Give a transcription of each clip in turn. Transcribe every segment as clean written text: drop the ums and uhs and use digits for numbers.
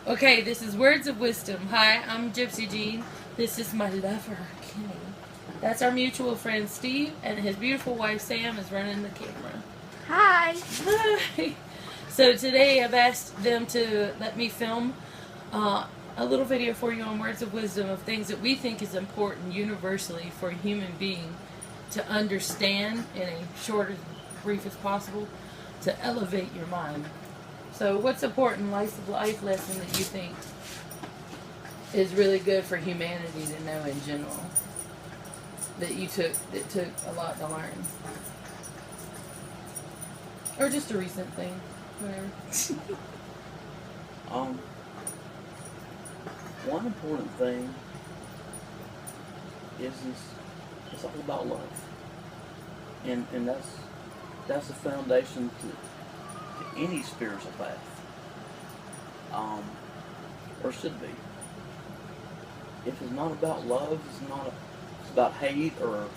Okay, this is Words of Wisdom. Hi, I'm Gypsy Jean. This is my lover, Kenny. That's our mutual friend Steve, and his beautiful wife Sam is running the camera. Hi. Hi. So today I've asked them to let me film a little video for you on Words of Wisdom of things that we think is important universally for a human being to understand in a short as brief as possible to elevate your mind. So what's important life lesson that you think is really good for humanity to know in general that took a lot to learn? Or just a recent thing, whatever. One important thing is it's all about love, and that's the foundation to any spiritual path, or should be. If it's not about love, it's about hate or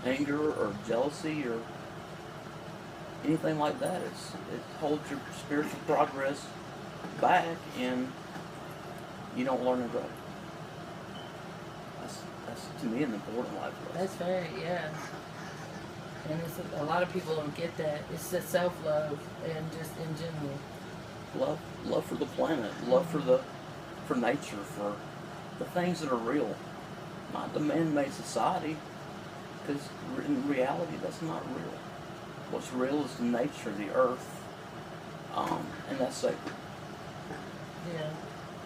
anger or jealousy or anything like that. It holds your spiritual progress back, and you don't learn to grow. That's to me an important life lesson. That's very, yeah. And a lot of people don't get that. It's the self-love and just in general. Love for the planet, love for nature, for the things that are real, not the man-made society, because in reality that's not real. What's real is nature, the earth, and that's sacred. Yeah.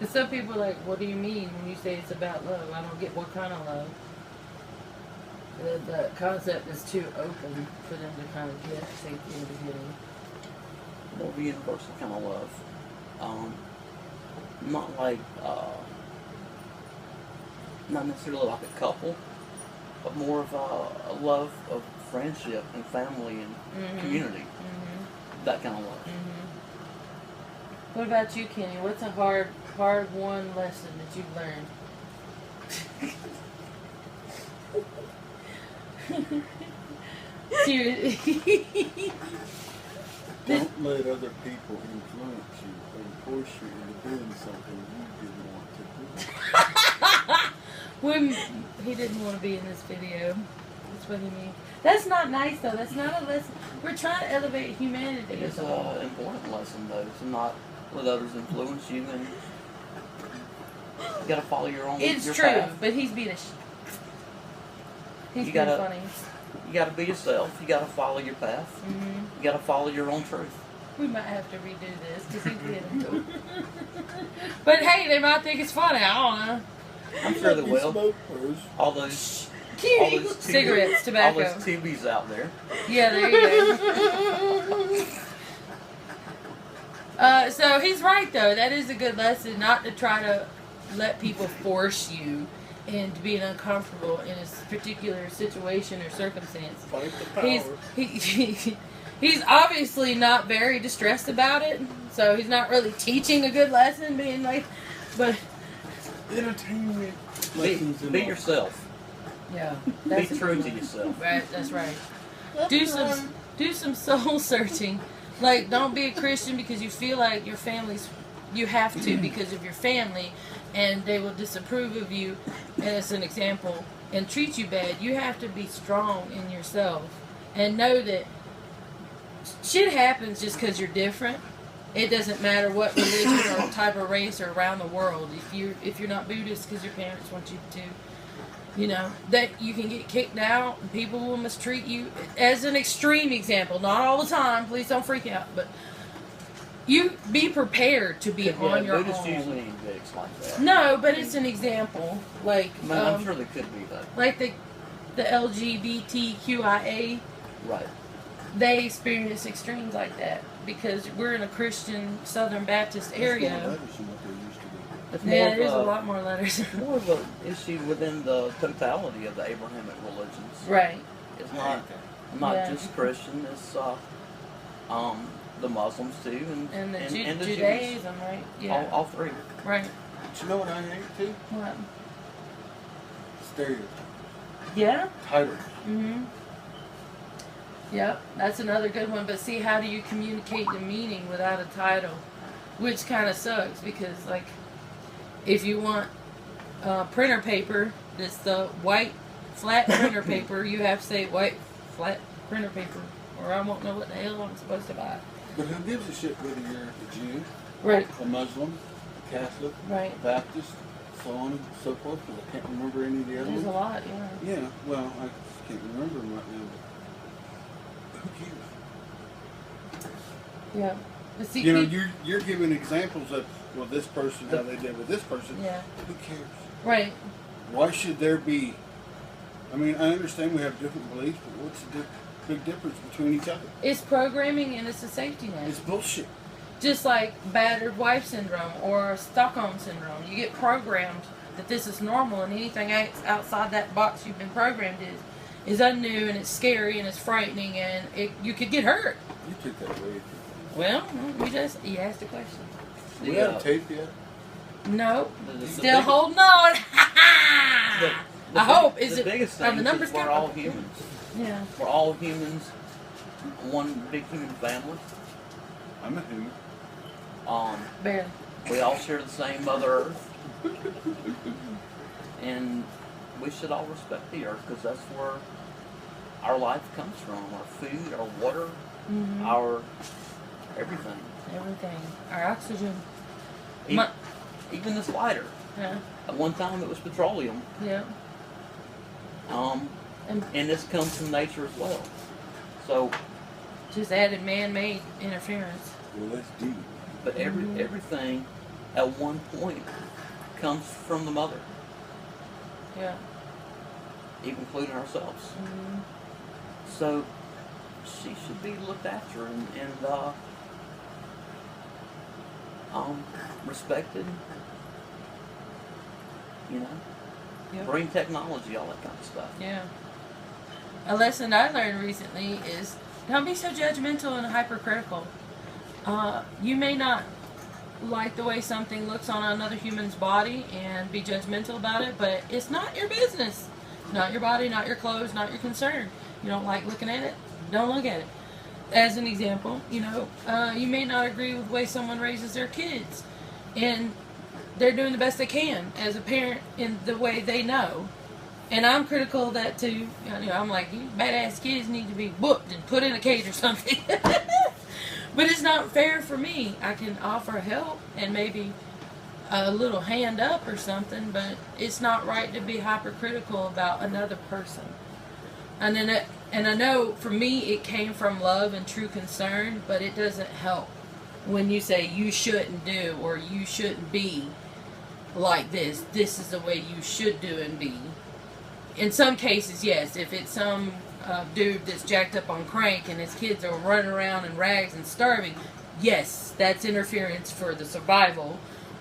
Because some people are like, what do you mean when you say it's about love? I don't get what kind of love. The concept is too open for them to kind of get, I think, in the beginning. More of a universal kind of love. Not like, not necessarily like a couple, but more of a love of friendship and family and community. Mm-hmm. That kind of love. Mm-hmm. What about you, Kenny? What's a hard won lesson that you've learned? Seriously. Don't let other people influence you and force you into doing something you didn't want to do. When he didn't want to be in this video. That's what he means. That's not nice, though. That's not a lesson. We're trying to elevate humanity. It's an important lesson, though, to not let others influence you, and you got to follow your own. It's your true, path. but he's being funny. You got to be yourself. You got to follow your path. Mm-hmm. You got to follow your own truth. We might have to redo this because he's being But hey, they might think it's funny. I don't know. I'm sure they will. All those cigarettes, tobacco. All those TVs out there. Yeah, there you go. So he's right, though. That is a good lesson, not to try to let people force you into being uncomfortable in a particular situation or circumstance. Fight the power. He's obviously not very distressed about it, so he's not really teaching a good lesson, being like, but entertainment. Be yourself. Yeah, be true to yourself. Right, that's right. Do some soul searching. Like, don't be a Christian because you feel like your family's. You have to because of your family, and they will disapprove of you as an example and treat you bad. You have to be strong in yourself and know that shit happens just because you're different. It doesn't matter what religion or type of race or around the world. If you're not Buddhist because your parents want you to, that you can get kicked out and people will mistreat you. As an extreme example, not all the time. Please don't freak out, but you be prepared to be on your Buddhists own. usually ain't dicks like that. No, but it's an example. Like I'm sure there could be that. Like the LGBTQIA. Right. They experience extremes like that because we're in a Christian Southern Baptist area. Yeah, there's a lot more letters. It's more of an issue within the totality of the Abrahamic religions. Right. It's not just Christian. It's the Muslims too, and the Judaism, Jews. right? Yeah. All three. Right. But you know what I hate too? What? Stereotypes. Yeah. Titles. Mhm. Yep, that's another good one. But see, how do you communicate the meaning without a title? Which kind of sucks because, like, If you want printer paper, that's the white flat printer paper, you have to say white flat printer paper, or I won't know what the hell I'm supposed to buy. But who gives a shit whether you're a Jew, Right. a Muslim, a Catholic, Right. a Baptist, so on and so forth? Because I can't remember any of the other There's a ones. lot, yeah. Yeah, well, I just can't remember them right now. But who cares? Yeah. But see, You know, you're giving examples of, well, this person, how they did with this person. yeah. Who cares? Right. Why should there be? I mean, I understand we have different beliefs, but what's the big difference between each other? It's programming and it's a safety net. It's bullshit. Just like battered wife syndrome or Stockholm syndrome. You get programmed that this is normal, and anything outside that box you've been programmed is unnew, and it's scary and it's frightening, and you could get hurt. You took that way. Well, you asked a question. Do we have tape yet? No. The Still biggest- holding on. the I hope. Is the it? biggest Are thing the numbers is we're coming? all humans. Yeah. We're all humans. One big human family. I'm a human. Barely. We all share the same Mother Earth, and we should all respect the Earth because that's where our life comes from. Our food, our water, Mm-hmm. our everything. Everything. Our oxygen. Even, even this lighter. Yeah. At one time, it was petroleum. Yeah. And this comes from nature as well. So, Just added man-made interference. Well, that's deep. but everything at one point comes from the mother, Yeah. even including ourselves. Mm-hmm. So she should be looked after and respected. You know, Yep. bring technology, all that kind of stuff. Yeah. A lesson I learned recently is don't be so judgmental and hypercritical. You may not like the way something looks on another human's body and be judgmental about it, but it's not your business. Not your body, not your clothes, not your concern. You don't like looking at it? Don't look at it. As an example, you may not agree with the way someone raises their kids, and they're doing the best they can as a parent in the way they know. And I'm critical of that too. I'm like, you badass kids need to be whooped and put in a cage or something. But it's not fair for me. I can offer help and maybe a little hand up or something, but it's not right to be hypercritical about another person. And I know for me it came from love and true concern, but it doesn't help when you say you shouldn't do or you shouldn't be like this. This is the way you should do and be. In some cases, yes. If it's some dude that's jacked up on crank and his kids are running around in rags and starving, yes, that's interference for the survival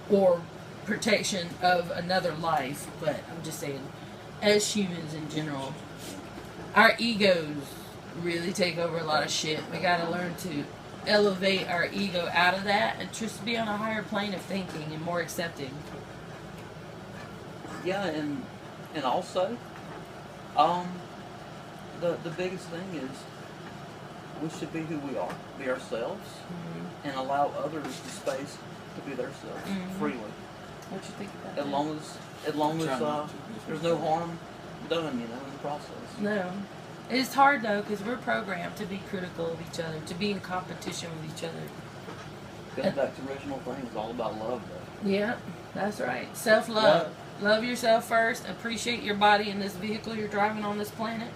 or protection of another life. But I'm just saying, as humans in general, our egos really take over a lot of shit. We gotta learn to elevate our ego out of that and just be on a higher plane of thinking and more accepting. Yeah, and also, the biggest thing is we should be who we are, be ourselves, and allow others the space to be themselves freely. What you think about As that? long as Try not to. there's no harm done, in the process. No. It's hard though because we're programmed to be critical of each other, to be in competition with each other. Going back to original thing, it's all about love, though. Yeah, that's right. Self-love. Love yourself first. Appreciate your body in this vehicle you're driving on this planet.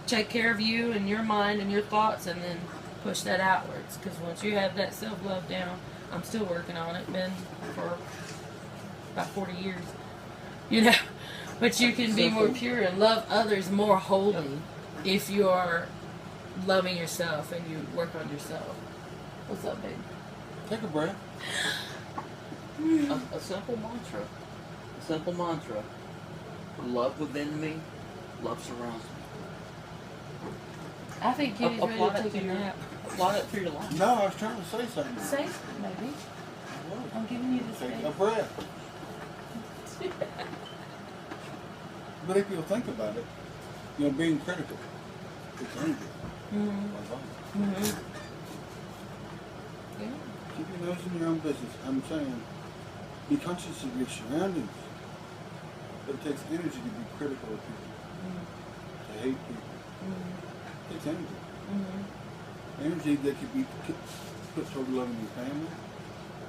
Take care of you and your mind and your thoughts, and then push that outwards. Because once you have that self-love down, I'm still working on it. Been for about 40 years. But you can be more pure and love others more wholly if you're loving yourself and you work on yourself. What's up, baby? Take a breath. A simple mantra. A simple mantra. Love within me, love surrounds me. I think Kitty's ready Apply to it take to a your- nap. Apply that to your life. No, I was trying to say something. Say something, baby. I'm giving you the Take a space. breath. But if you'll think about it, being critical, it's dangerous. Yeah. Keep your nose in your own business. I'm saying, Be conscious of your surroundings. But it takes energy to be critical of people, to hate people. It takes energy. Energy that could be put toward loving your family,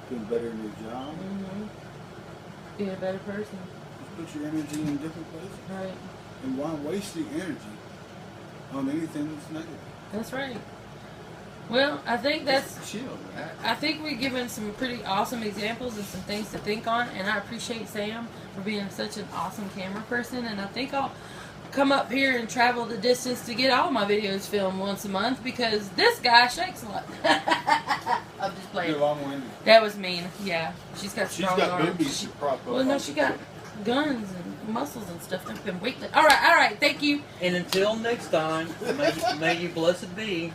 doing better in your job. Be a better person. Just put your energy in different places. Right. And why waste the energy on anything that's negative? That's right. Well, I think that's. Just chill. I think we've given some pretty awesome examples and some things to think on, and I appreciate Sam for being such an awesome camera person. And I think I'll come up here and travel the distance to get all my videos filmed once a month because this guy shakes a lot. I'm just playing. You're long-winded. That was mean. Yeah, she's got She's strong got arms. boobies to prop up. Well, no, she got guns and muscles and stuff. They've been weightless. All right. Thank you. And until next time, may you blessed be.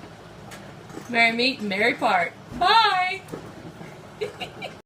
Marry me, marry part. Bye.